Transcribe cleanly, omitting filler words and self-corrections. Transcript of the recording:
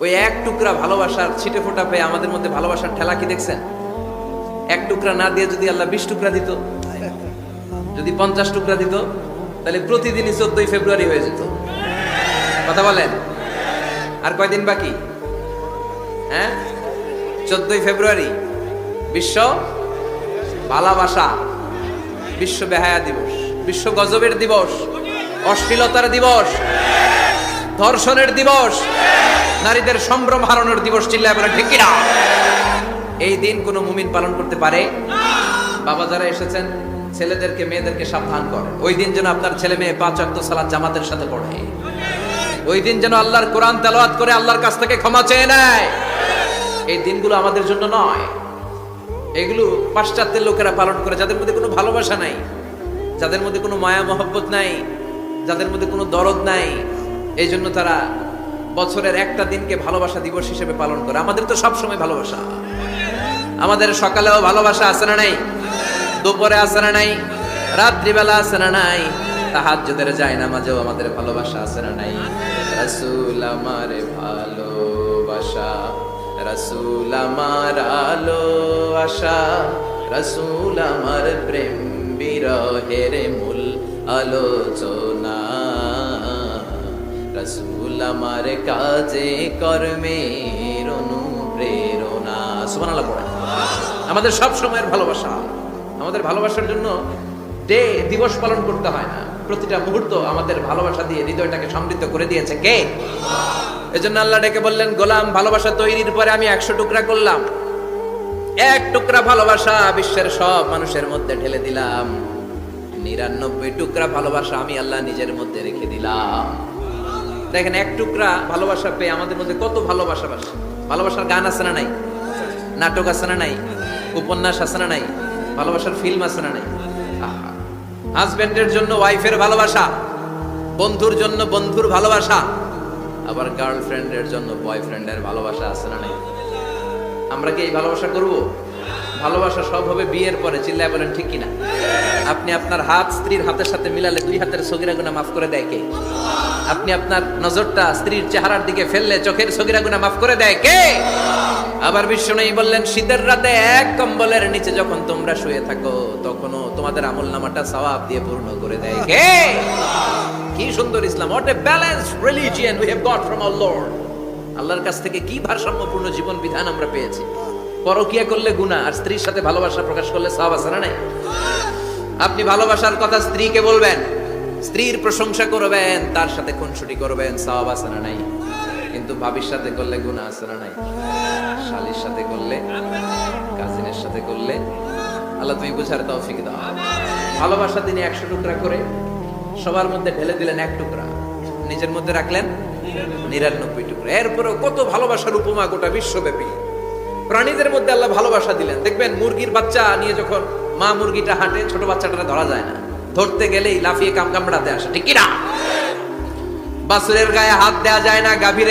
ওই এক টুকরা ভালোবাসার ছিটে ফোটা পেয়ে আমাদের মধ্যে ভালোবাসার ঠেলা কি দেখছেন? এক টুকরা না দিয়ে যদি আল্লাহ 20 টুকরা দিত, যদি 50 টুকরা দিত, তাহলে প্রতিদিনই 14 ফেব্রুয়ারি হয়ে যেত। কথা বলেন, আর কয়দিন বাকি? হ্যাঁ, 14 ফেব্রুয়ারি বিশ্ব ভালোবাসা, বিশ্ব বেহায়া দিবস, বিশ্ব গজবের দিবস, অশ্লীলতার দিবস, ধর্ষণের দিবস, নারীদের সম্ভ্রম হারানোর দিবস। চিল্লায় বলে ঠিক কিনা? এই দিন কোনো মুমিন পালন করতে পারে? বাবা যারা এসেছেন, ছেলেদেরকে মেয়েদেরকে সাবধান করেন, ওই দিন যেন আপনার ছেলে মেয়ে 5 ওয়াক্ত সালাত জামাতের সাথে পড়ে, ওই দিন যেন আল্লাহর কোরআন তেলাওয়াত করে আল্লাহর কাছ থেকে ক্ষমা চেয়ে নেয়। এই দিনগুলো আমাদের জন্য নয়, এগুলো পাশ্চাত্যের লোকেরা পালন করে, যাদের মধ্যে কোনো ভালোবাসা নাই, যাদের মধ্যে কোনো মায়া মহব্বত নাই, যাদের মধ্যে কোনো দরদ নাই। এই জন্য তারা বছরের একটা দিনকে ভালোবাসা দিবস হিসেবে পালন করে। আমাদের তো সব সময় ভালোবাসা, আমাদের সকালেও ভালোবাসা আছে না নাই, দুপুরে আছে না নাই, রাত্রিবেলা আছে না নাই, তাহাজ্জুদের জায়নামাজেও আমাদের ভালোবাসা আছে না নাই। রাসূল আমার ভালোবাসা, রাসূল আমার আলো আশা, রাসূল আমার প্রেম বিরহের মূল আলোচনা, রাসূল আমার কাজে কর্মের অনুপ্রেরণা। সুবহানাল্লাহ পড়েন। আমাদের সব সময়ের ভালোবাসা, আমাদের ভালোবাসার জন্য ডে দিবস পালন করতে হয় না, প্রতিটা মুহূর্ত আমাদের ভালোবাসা দিয়ে হৃদয়টাকে সমৃদ্ধ করে দিয়েছে কে? এজন্য আল্লাহ ডেকে বললেন, গোলাম ভালোবাসা তৈরির পরে আমি 100 টুকরা করলাম, এক টুকরা ভালোবাসা বিশ্বের সব মানুষের মধ্যে ঢেলে দিলাম, 99 টুকরা ভালোবাসা আমি আল্লাহ নিজের মধ্যে রেখে দিলাম। দেখেন, এক টুকরা ভালোবাসা পেয়ে আমাদের মধ্যে কত ভালোবাসা বাসে। ভালোবাসার গান আছে না নাই, নাটক আছে না নাই, উপন্যাস আছে না নাই, ভালোবাসার ফিল্ম আছে না নাই। হাজবেন্ডের জন্য ওয়াইফের ভালোবাসা, বন্ধুর জন্য বন্ধুর ভালোবাসা, আবার গার্লফ্রেন্ডের জন্য বয়ফ্রেন্ডের ভালোবাসা আছে না নাই। আমরা কি এই ভালোবাসা করব? ভালোবাসা সব হবে বিয়ের পরে। চিল্লায় বলেন ঠিক কিনা? আপনি আপনার হাত স্ত্রীর হাতের সাথে মিলালে 2 হাতের সগীরা গুনাহ মাফ করে দেয় কে? আপনি আপনার নজরটা স্ত্রীর চেহারার দিকে ফেললে চোখের সগীরা গুনাহ মাফ করে দেয় কে? আবার বিশ্বনবী বললেন, শীতের রাতে এক কম্বলের নিচে যখন তোমরা শুয়ে থাকো, তখনও তোমাদের আমলনামাটা সওয়াব দিয়ে পূর্ণ করে দেয় কে? কি সুন্দর ইসলাম! What a balanced religion we have got from our Lord. আল্লাহর কাছ থেকে কি ভারসাম্যপূর্ণ জীবন বিধান আমরা পেয়েছি। পরকিয়া করলে গুনাহ, আর স্ত্রীর সাথে ভালোবাসা প্রকাশ করলে সওয়াব আছে না নাই? আপনি ভালোবাসার কথা স্ত্রীকে বলবেন, স্ত্রীর প্রশংসা করবেন, তার সাথে খুনসুটি করবেন, সওয়াব আছে না নাই? কিন্তু ভাবির সাথে করলে গুনাহ আছে না নাই? শালীর সাথে করলে, কাজিনের সাথে করলে, আল্লাহ তুমি বুঝার তৌফিক দাও। ভালোবাসা তিনি 100 টুকরা করে সবার মধ্যে ঢেলে দিলেন, এক টুকরা নিজের মধ্যে রাখলেন 99 টুকরা। এরপরেও কত ভালোবাসার উপমা গোটা বিশ্বব্যাপী। প্রাণীদের মধ্যে আল্লাহ ভালোবাসা দিলেন। দেখবেন, মুরগির বাচ্চা নিয়ে যখন মা মুরগিটা হাঁটে, ছোট বাচ্চাটা ধরা যায় না, ধরতে গেলেই লাফিয়ে কামড়াতে আসে, ঠিক কিনা? বাছুরের গায়ে হাত দেওয়া যায় না, গাভীর